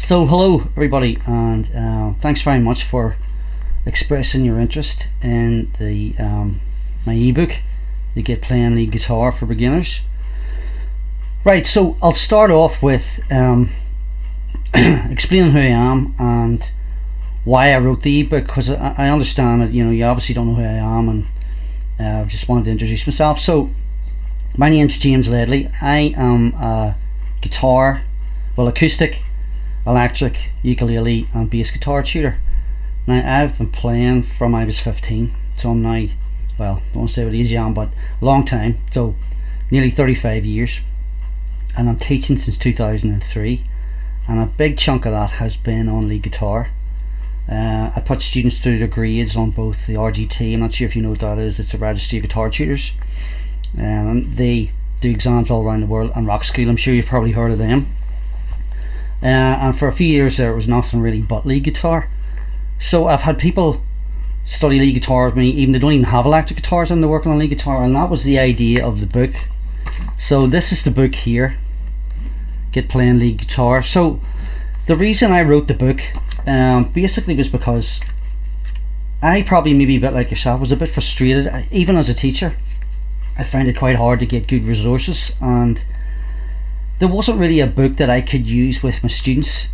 So hello everybody, and thanks very much for expressing your interest in the my ebook, the Get Playing Lead Guitar for Beginners. Right, so I'll start off with explaining who I am and why I wrote the ebook, because I understand that you obviously don't know who I am, and I just wanted to introduce myself. So my name's James Ledley. I am a acoustic, electric, ukulele and bass guitar tutor. Now I've been playing from I was 15, so I'm now, well, I won't say what age I am, but a long time, so nearly 35 years, and I'm teaching since 2003, and a big chunk of that has been on lead guitar. I put students through their grades on both the RGT, I'm not sure if you know what that is, it's a Registry of Guitar Tutors, and they do exams all around the world, and Rock School, I'm sure you've probably heard of them. And for a few years there was nothing really but lead guitar, so I've had people study lead guitar with me, even they don't even have electric guitars and they're working on lead guitar, and that was the idea of the book. So this is the book here, Get Playing Lead Guitar. So the reason I wrote the book basically was because I probably, maybe a bit like yourself, was a bit frustrated. Even as a teacher, I find it quite hard to get good resources, and there wasn't really a book that I could use with my students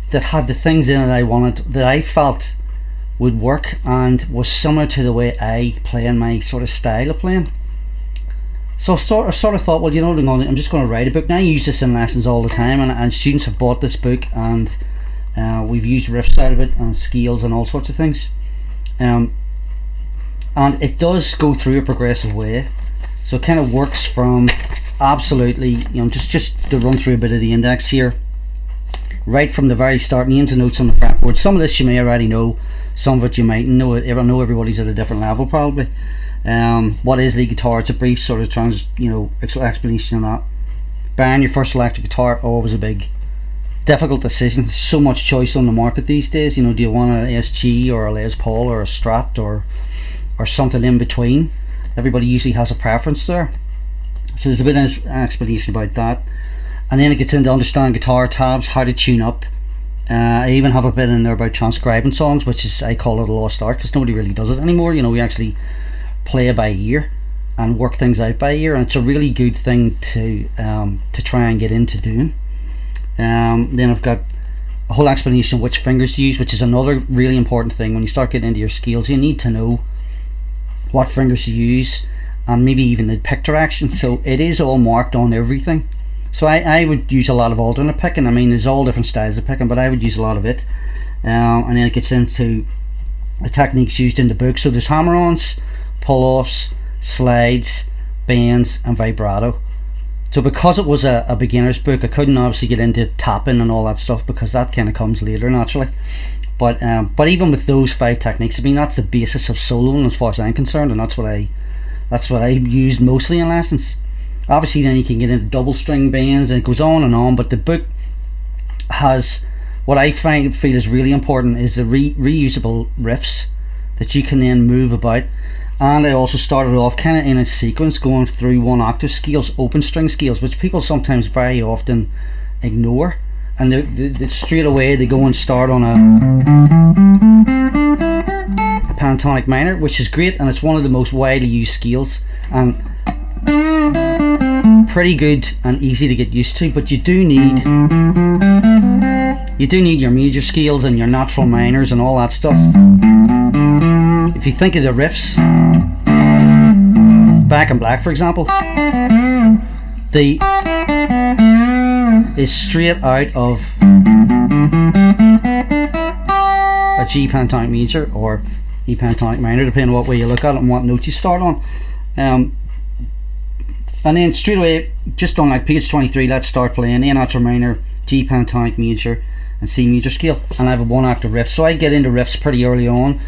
that had the things in it I wanted, that I felt would work and was similar to the way I play in my sort of style of playing. So I sort of thought, well, you know what, I'm just going to write a book. Now I use this in lessons all the time, and students have bought this book, and we've used riffs out of it and scales and all sorts of things. And it does go through a progressive way, so it kind of works from absolutely, just to run through a bit of the index here, right from the very start, names and notes on the fretboard. Some of this you may already know, some of it you might know. Everybody's at a different level probably. What is lead guitar? It's a brief sort of explanation of that. Buying your first electric guitar, always a big difficult decision. There's so much choice on the market these days. Do you want an SG or a Les Paul or a Strat or something in between? Everybody usually has a preference there. So there's a bit of an explanation about that, and then it gets into understanding guitar tabs, how to tune up. I even have a bit in there about transcribing songs, which is, I call it a lost art, because nobody really does it anymore. We actually play it by ear and work things out by ear, and it's a really good thing to try and get into doing. Then I've got a whole explanation of which fingers to use, which is another really important thing. When you start getting into your scales, you need to know what fingers to use, and maybe even the pick direction. So it is all marked on everything. So I would use a lot of alternate picking. There's all different styles of picking, but I would use a lot of it. And then it gets into the techniques used in the book. So there's hammer-ons, pull-offs, slides, bends and vibrato. So because it was a beginner's book, I couldn't obviously get into tapping and all that stuff, because that kind of comes later naturally. But even with those 5 techniques, that's the basis of soloing as far as I'm concerned, and that's what I used mostly in lessons. Obviously then you can get into double string bends, and it goes on and on, but the book has what I feel is really important, is the reusable riffs that you can then move about. And I also started off kind of in a sequence, going through 1 octave scales, open string scales, which people sometimes very often ignore, and they straight away they go and start on a pentatonic minor, which is great, and it's one of the most widely used scales and pretty good and easy to get used to. But you do need your major scales and your natural minors and all that stuff. If you think of the riffs, Back in Black for example, is straight out of a G pentatonic major or E pentatonic minor, depending on what way you look at it and what note you start on. And then straight away, just on like page 23, let's start playing A natural minor, G pentatonic major and C major scale, and I have a 1 octave riff. So I get into riffs pretty early on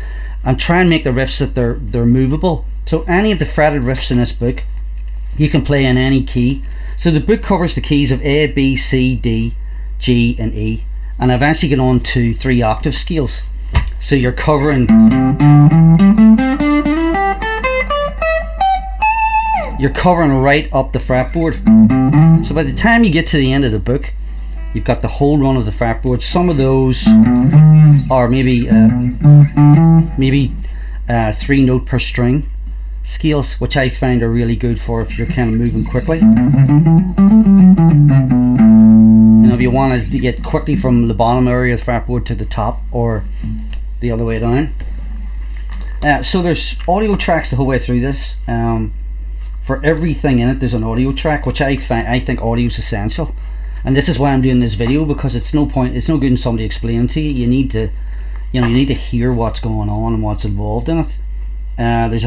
and try and make the riffs that they're movable. So any of the fretted riffs in this book you can play in any key. So the book covers the keys of A, B, C, D, G and E, and I eventually get on to 3 octave scales. So you're covering right up the fretboard. So by the time you get to the end of the book, you've got the whole run of the fretboard. Some of those are maybe 3 note per string scales, which I find are really good for if you're kind of moving quickly. You know, if you wanted to get quickly from the bottom area of the fretboard to the top, or the other way down. So there's audio tracks the whole way through this. For everything in it, there's an audio track, which I think audio is essential. And this is why I'm doing this video, because it's no good in somebody explaining to you. You need to hear what's going on and what's involved in it. There's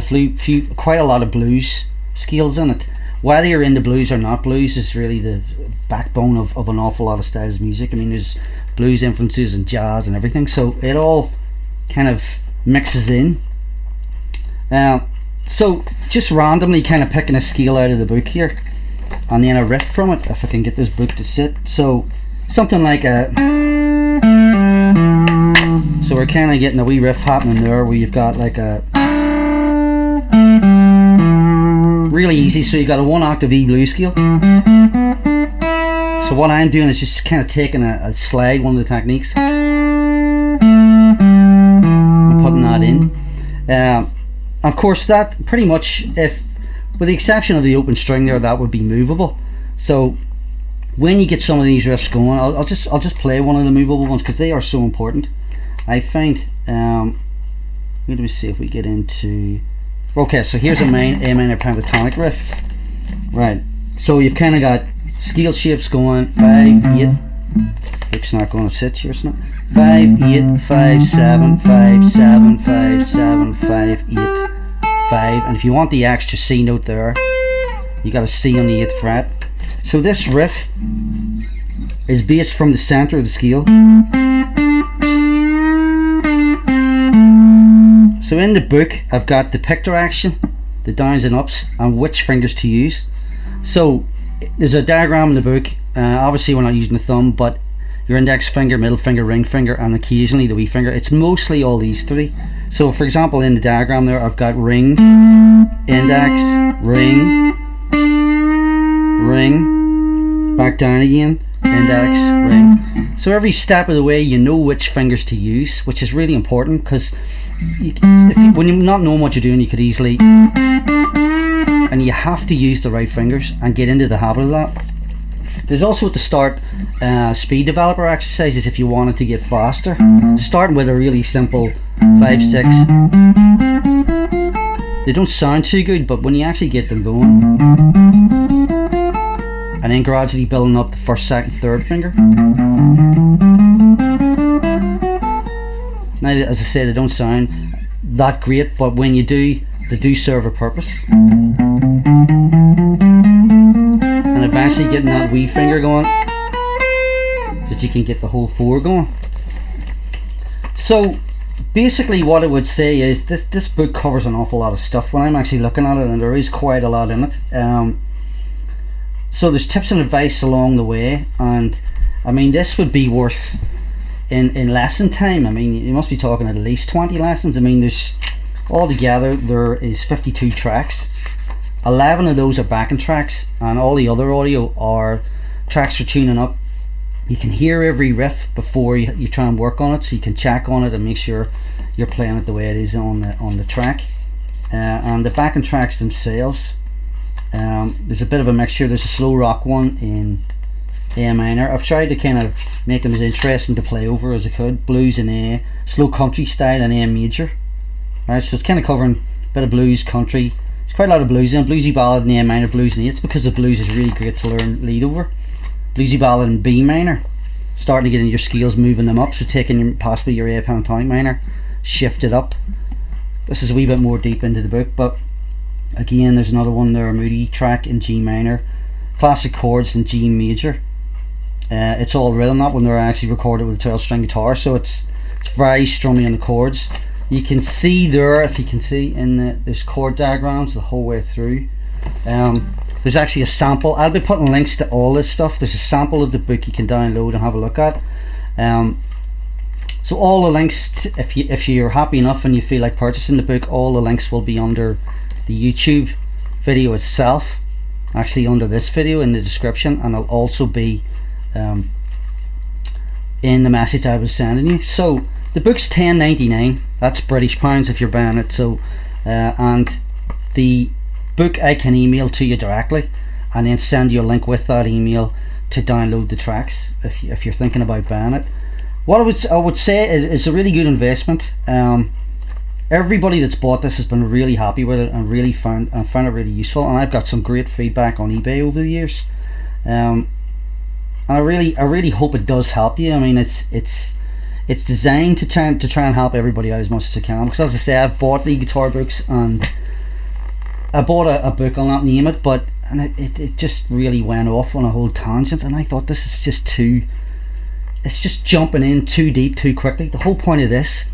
quite a lot of blues scales in it. Whether you're into blues or not blues is really the backbone of an awful lot of styles of music. I mean, there's blues influences and jazz and everything, so it all kind of mixes in. So just randomly kind of picking a scale out of the book here, and then a riff from it, if I can get this book to sit. So something like so we're kind of getting a wee riff happening there, where you've got like a really easy. So you've got a 1 octave E blues scale. So what I'm doing is just kind of taking a slide, one of the techniques, and putting that in. Of course, that pretty much, if with the exception of the open string there, that would be movable. So when you get some of these riffs going, I'll just play one of the movable ones, because they are so important, I find. Let me see if we get into. Okay, so here's a minor pentatonic riff. Right. So you've kind of got scale shapes going 5, 8. It's not going to sit here, it's not. 5, 8, 5, 7, 5, 7, 5, 7, 5, 8, 5. And if you want the extra C note there, you got a C on the 8th fret. So this riff is based from the center of the scale. So in the book, I've got the pick direction, the downs and ups, and which fingers to use. So there's a diagram in the book. Obviously we're not using the thumb, but your index finger, middle finger, ring finger, and occasionally the wee finger. It's mostly all these 3. So for example, in the diagram there, I've got ring, index, ring, ring, back down again, index, ring. So every step of the way, you know which fingers to use, which is really important, because when you're not knowing what you're doing, you could easily, and you have to use the right fingers and get into the habit of that. There's also at the start speed developer exercises if you wanted to get faster, starting with a really simple 5, 6. They don't sound too good, but when you actually get them going, and then gradually building up the 1st, 2nd, 3rd finger. Now, as I said, they don't sound that great, but when you do, they do serve a purpose. And eventually getting that wee finger going, so that you can get the whole 4 going. So basically what I would say is this book covers an awful lot of stuff when I'm actually looking at it, and there is quite a lot in it. So there's tips and advice along the way, and I mean, this would be worth in lesson time. I mean, you must be talking at least 20 lessons. I mean, there's altogether there is 52 tracks. 11 of those are backing tracks, and all the other audio are tracks for tuning up. You can hear every riff before you try and work on it, so you can check on it and make sure you're playing it the way it is on the track. And the backing tracks themselves, there's a bit of a mixture. There's a slow rock one in A minor. I've tried to kind of make them as interesting to play over as I could. Blues in A, slow country style in A major. Right, so it's kind of covering a bit of blues, country. There's quite a lot of blues in bluesy ballad in A minor, blues in A. It's because the blues is really great to learn lead over. Bluesy ballad in B minor, starting to get in your scales, moving them up. So taking possibly your A pentatonic minor, shift it up. This is a wee bit more deep into the book, but again, there's another one there, a moody track in G minor, classic chords in G major. It's all rhythm, that one they're actually recorded with a 12-string guitar, so it's very strummy on the chords. You can see there, if you can see in there's chord diagrams the whole way through. There's actually a sample. I'll be putting links to all this stuff. There's a sample of the book you can download and have a look at. So all the links, if you're happy enough and you feel like purchasing the book, all the links will be under the YouTube video itself, actually under this video in the description, and it'll also be in the message I was sending you. So the book's £10.99. That's British pounds if you're buying it. So and the book I can email to you directly, and then send you a link with that email to download the tracks if you're thinking about buying it. What I would say it's a really good investment. Everybody that's bought this has been really happy with it and really found it really useful, and I've got some great feedback on eBay over the years. And I really hope it does help you. I mean, it's designed to try and help everybody out as much as I can, because as I say, I've bought lead guitar books, and I bought a book, I'll not name it, but it just really went off on a whole tangent, and I thought this is just it's just jumping in too deep too quickly. The whole point of this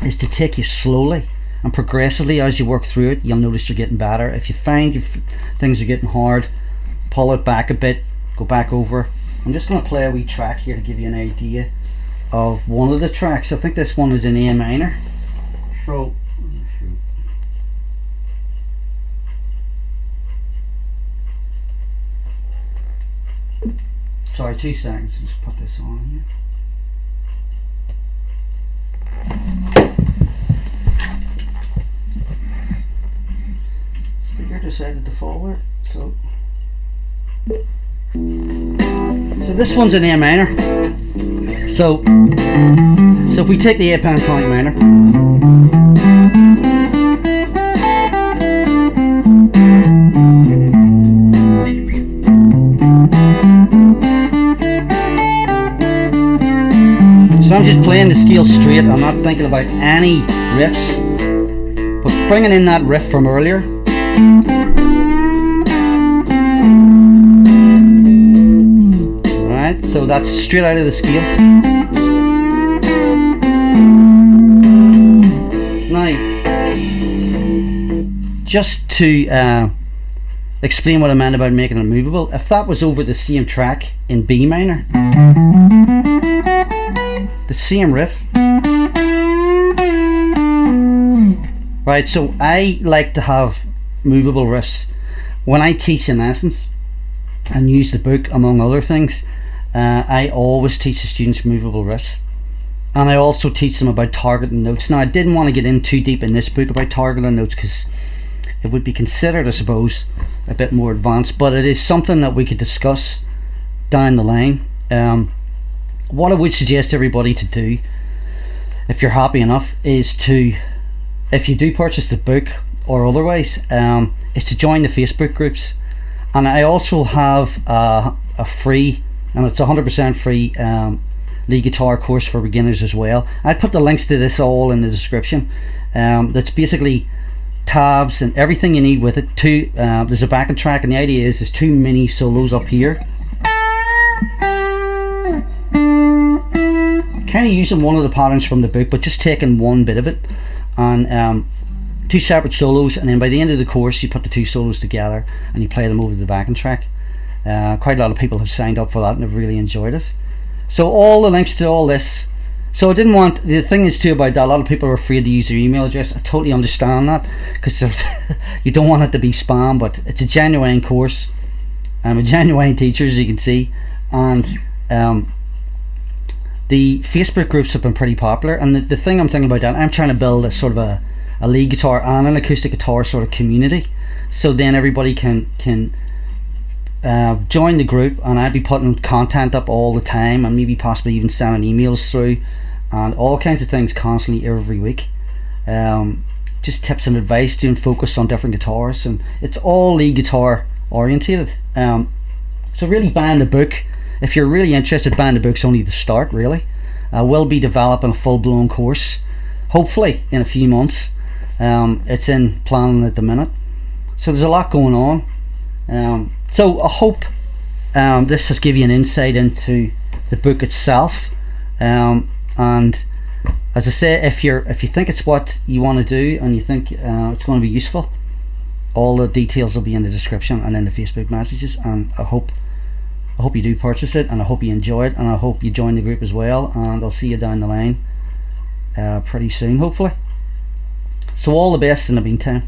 is to take you slowly and progressively as you work through it. You'll notice you're getting better. If you find things are getting hard, pull it back a bit, go back over. I'm just going to play a wee track here to give you an idea of one of the tracks. I think this one is in A minor. So sorry, 2 seconds, just put this on here. Speaker decided to forward, so this one's in A minor. So if we take the A pentatonic minor, so I'm just playing the scale straight. I'm not thinking about any riffs, but bringing in that riff from earlier. Alright, so that's straight out of the scale. Now, just to explain what I meant about making it movable, if that was over the same track in B minor, the same riff, right? So I like to have movable riffs when I teach in lessons and use the book among other things. I always teach the students movable riffs, and I also teach them about targeting notes. Now, I didn't want to get in too deep in this book about targeting notes because it would be considered, I suppose, a bit more advanced, but it is something that we could discuss down the line. What I would suggest everybody to do, if you're happy enough, is to, if you do purchase the book or otherwise, is to join the Facebook groups. And I also have a free, and it's 100% free, lead guitar course for beginners as well. I put the links to this all in the description. That's basically tabs and everything you need with it. There's a backing track, and the idea is there's 2 mini solos up here. Kind of using one of the patterns from the book, but just taking one bit of it, and 2 separate solos, and then by the end of the course you put the 2 solos together and you play them over the backing track. Quite a lot of people have signed up for that and have really enjoyed it. So all the links to all this. So I didn't want, the thing is too about that, a lot of people are afraid to use their email address. I totally understand that, because you don't want it to be spam, but it's a genuine course. I'm a genuine teacher, as you can see, and the Facebook groups have been pretty popular. And the thing I'm thinking about that, I'm trying to build a sort of a lead guitar and an acoustic guitar sort of community, so then everybody can join the group, and I'd be putting content up all the time, and maybe possibly even sending emails through and all kinds of things constantly every week. Just tips and advice, doing focus on different guitars, and it's all lead guitar orientated. So really, buying the book, if you're really interested, buying the book's only the start, really. I will be developing a full-blown course, hopefully in a few months. It's in planning at the minute, so there's a lot going on. So I hope this has given you an insight into the book itself, and as I say, if you think it's what you want to do and you think it's going to be useful, all the details will be in the description and in the Facebook messages. And I hope you do purchase it, and I hope you enjoy it, and I hope you join the group as well, and I'll see you down the line pretty soon, hopefully. So all the best in the meantime.